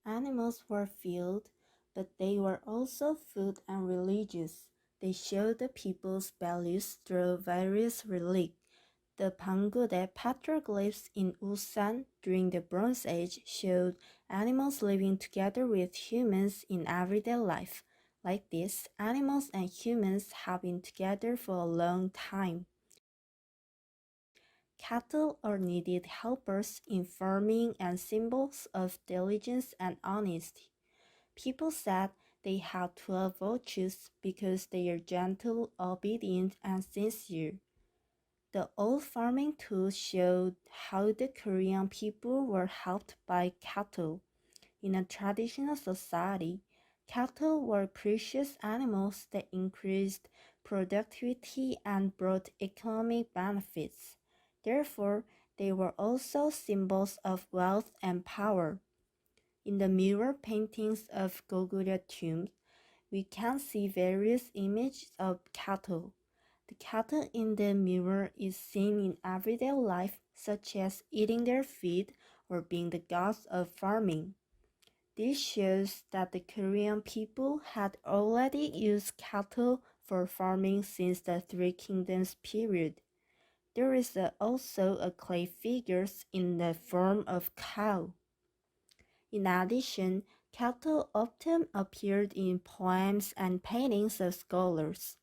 Animals were fueled, but they were also food and religious. They showed the people's values through various relics. The Banggude petroglyphs in Ulsan during the Bronze Age showed animals living together with humans in everyday life. Like this, animals and humans have been together for a long time. Cattle are needed helpers in farming and symbols of diligence and honesty. People said they had 12 virtues because they are gentle, obedient, and sincere. The old farming tools showed how the Korean people were helped by cattle. In a traditional society, cattle were precious animals that increased productivity and brought economic benefits. Therefore, they were also symbols of wealth and power. In the mirror paintings of Goguryeo tombs, we can see various images of cattle. The cattle in the mirror is seen in everyday life, such as eating their feed or being the gods of farming. This shows that the Korean people had already used cattle for farming since the Three Kingdoms period. There is also a clay figure in the form of cow. In addition, cattle often appeared in poems and paintings of scholars.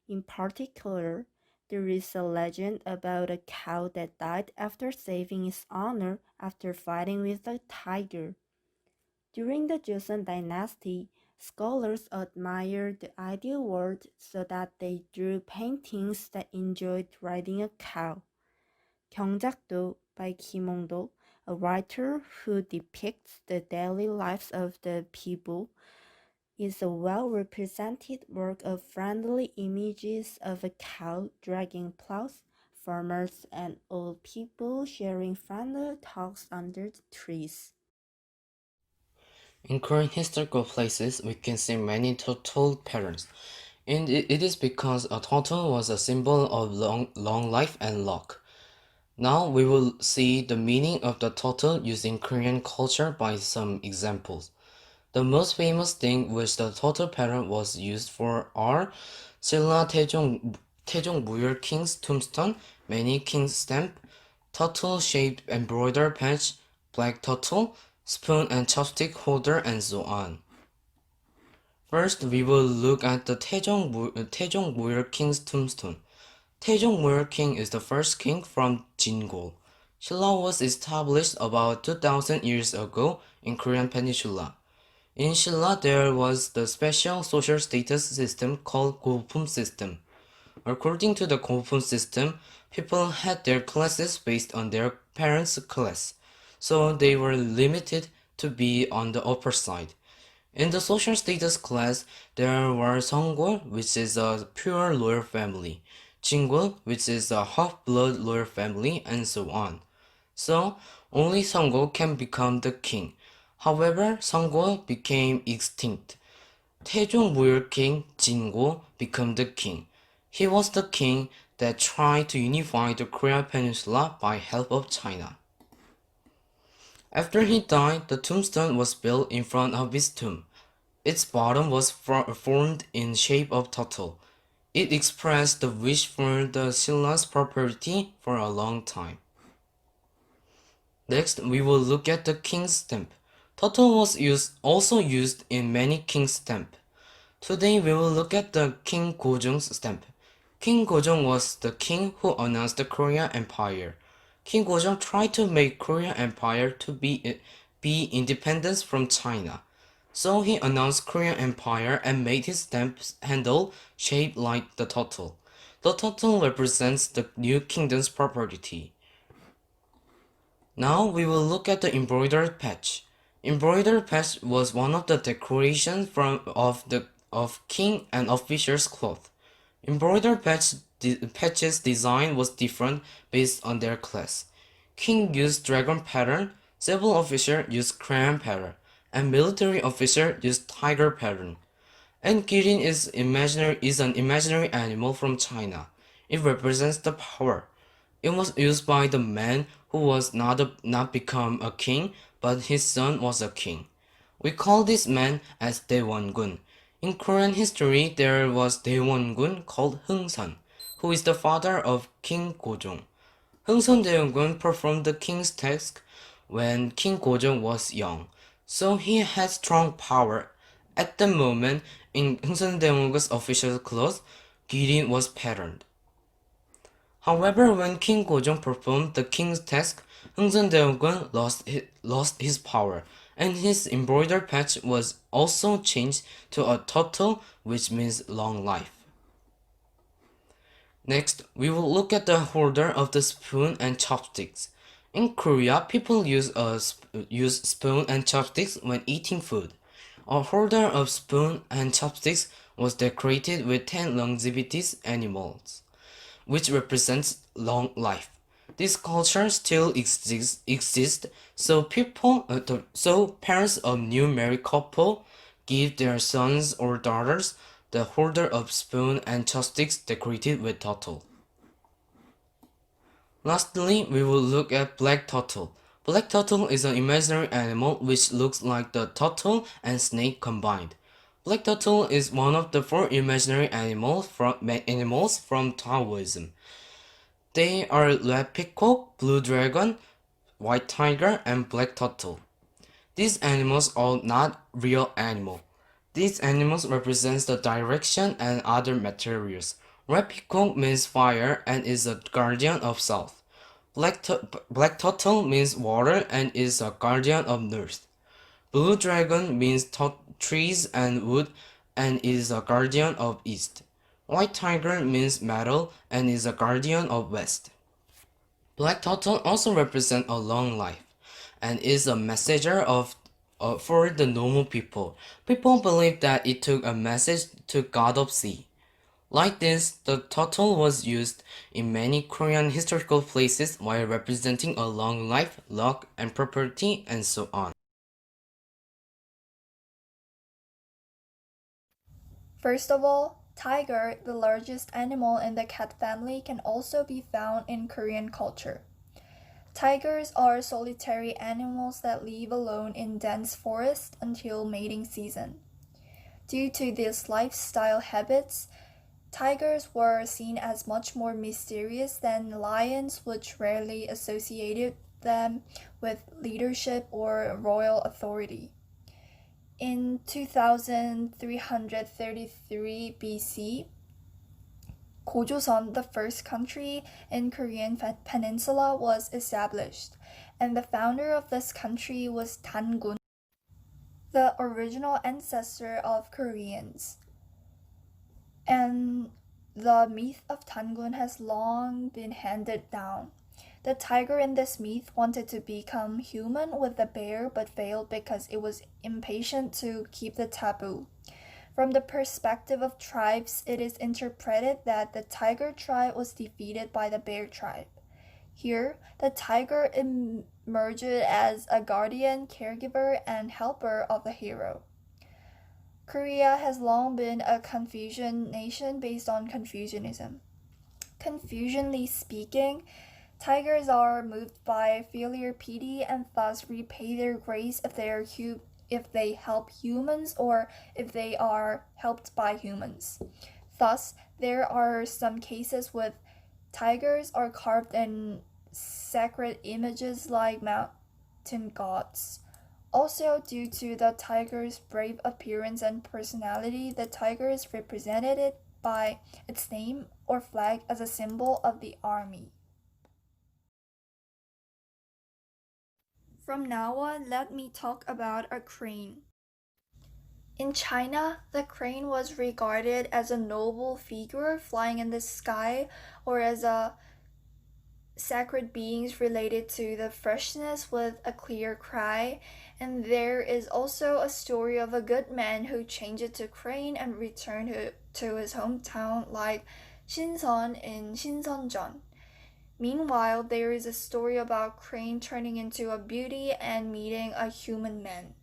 In particular, there is a legend about a cow that died after saving its owner after fighting with a tiger. During the Joseon dynasty, scholars admired the ideal world so that they drew paintings that enjoyed riding a cow. 경작도 by Kim Hong-do, a writer who depicts the daily lives of the people, is a well-represented work of friendly images of a cow dragging plows, farmers, and old people sharing friendly talks under the trees. In Korean historical places, we can see many turtle patterns, and it is because a turtle was a symbol of long life and luck. Now we will see the meaning of the turtle used in Korean culture by some examples. The most famous thing which the turtle pattern was used for are Silla Taejong Muyeol King's tombstone, many king's stamp, turtle-shaped embroidered patch, black turtle, spoon and chopstick holder, and so on. First, we will look at the Taejong Muyeol King's tombstone. Taejong Muyeol King is the first king from Jingo. Silla was established about 2000 years ago in Korean Peninsula. In Silla, there was the special social status system called Gopum system. According to the Gopum system, people had their classes based on their parents' class, so they were limited to be on the upper side. In the social status class, there were Songgol, which is a pure loyal family, Jingol, which is a half-blood loyal family, and so on. So, only Songgol can become the king. However, Songgol became extinct. Taejong Muyeol King Jingo became the king. He was the king that tried to unify the Korean peninsula by help of China. After he died, the tombstone was built in front of his tomb. Its bottom was formed in shape of turtle. It expressed the wish for the Silla's property for a long time. Next, we will look at the king's stamp. Turtle was also used in many king's stamp. Today we will look at the King Gojong's stamp. King Gojong was the king who announced the Korean Empire. King Gojong tried to make Korean Empire to be independent from China. So he announced Korean Empire and made his stamp handle shaped like the turtle. The turtle represents the new kingdom's property. Now we will look at the embroidered patch. Embroidered patch was one of the decorations of king and officers' cloth. Embroidered patches design was different based on their class. King used dragon pattern, civil officer used crayon pattern, and military officer used tiger pattern. And Kirin is an imaginary animal from China. It represents the power. It was used by the man who was not become a king, but his son was a king. We call this man as Daewon-gun. In Korean history, there was Daewon-gun called Hungsun, who is the father of King Gojong. Hungsun Daewon-gun performed the king's task when King Gojong was young, so he had strong power. At the moment, in Hungsun Daewon-gun's official clothes, Girin was patterned. However, when King Gojong performed the king's task, Hungsun Daewon lost his power, and his embroidered patch was also changed to a turtle, which means long life. Next, we will look at the holder of the spoon and chopsticks. In Korea, people use spoon and chopsticks when eating food. A holder of spoon and chopsticks was decorated with 10 longevities animals, which represents long life. This culture still exists, so parents of new married couple give their sons or daughters the holder of spoon and chopsticks decorated with turtle. Lastly, we will look at black turtle. Black turtle is an imaginary animal which looks like the turtle and snake combined. Black turtle is one of the 4 imaginary animals from Taoism. They are red peacock, blue dragon, white tiger, and black turtle. These animals are not real animals. These animals represent the direction and other materials. Red peacock means fire and is a guardian of south. Black turtle means water and is a guardian of north. Blue dragon means trees and wood and is a guardian of east. White tiger means metal and is a guardian of west. Black turtle also represents a long life and is a messenger for the normal people. People believe that it took a message to God of Sea. Like this, the turtle was used in many Korean historical places while representing a long life, luck, and property, and so on. First of all, tiger, the largest animal in the cat family, can also be found in Korean culture. Tigers are solitary animals that live alone in dense forest until mating season. Due to these lifestyle habits, tigers were seen as much more mysterious than lions, which rarely associated them with leadership or royal authority. In 2333 BC, Joseon, the first country in Korean peninsula, was established, and the founder of this country was Dangun, the original ancestor of Koreans. And the myth of Dangun has long been handed down. The tiger in this myth wanted to become human with the bear but failed because it was impatient to keep the taboo. From the perspective of tribes, it is interpreted that the tiger tribe was defeated by the bear tribe. Here, the tiger emerged as a guardian, caregiver, and helper of the hero. Korea has long been a Confucian nation based on Confucianism. Confucianly speaking, tigers are moved by filial piety and thus repay their grace if they help humans or if they are helped by humans. Thus, there are some cases with tigers are carved in sacred images like mountain gods. Also, due to the tiger's brave appearance and personality, the tiger is represented by its name or flag as a symbol of the army. From now on, let me talk about a crane. In China, the crane was regarded as a noble figure flying in the sky or as a sacred beings related to the freshness with a clear cry, and there is also a story of a good man who changed to crane and returned to his hometown like Shinseon in Shinseonjeon. Meanwhile, there is a story about crane turning into a beauty and meeting a human man.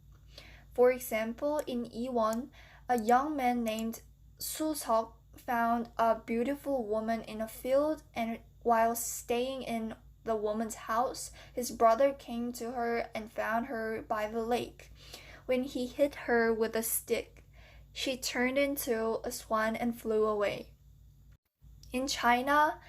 For example, in Iwon, a young man named Su-seok found a beautiful woman in a field, and while staying in the woman's house, his brother came to her and found her by the lake. when he hit her with a stick. She turned into a swan and flew away. In China,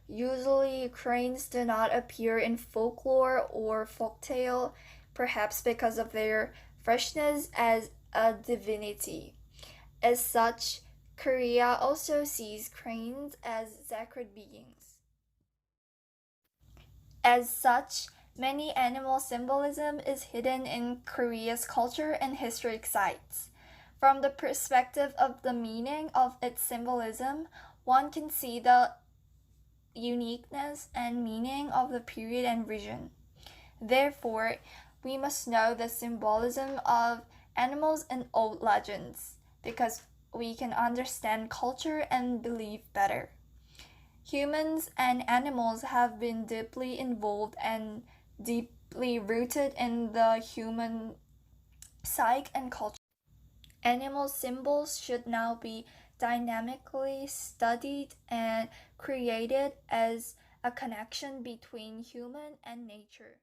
usually cranes do not appear in folklore or folktale, perhaps because of their freshness as a divinity. As such, Korea also sees cranes as sacred beings. As such, many animal symbolism is hidden in Korea's culture and historic sites. From the perspective of the meaning of its symbolism, one can see the uniqueness and meaning of the period and region. Therefore, we must know the symbolism of animals in old legends, because we can understand culture and belief better. Humans and animals have been deeply involved and deeply rooted in the human psyche and culture. Animal symbols should now be dynamically studied and created as a connection between human and nature.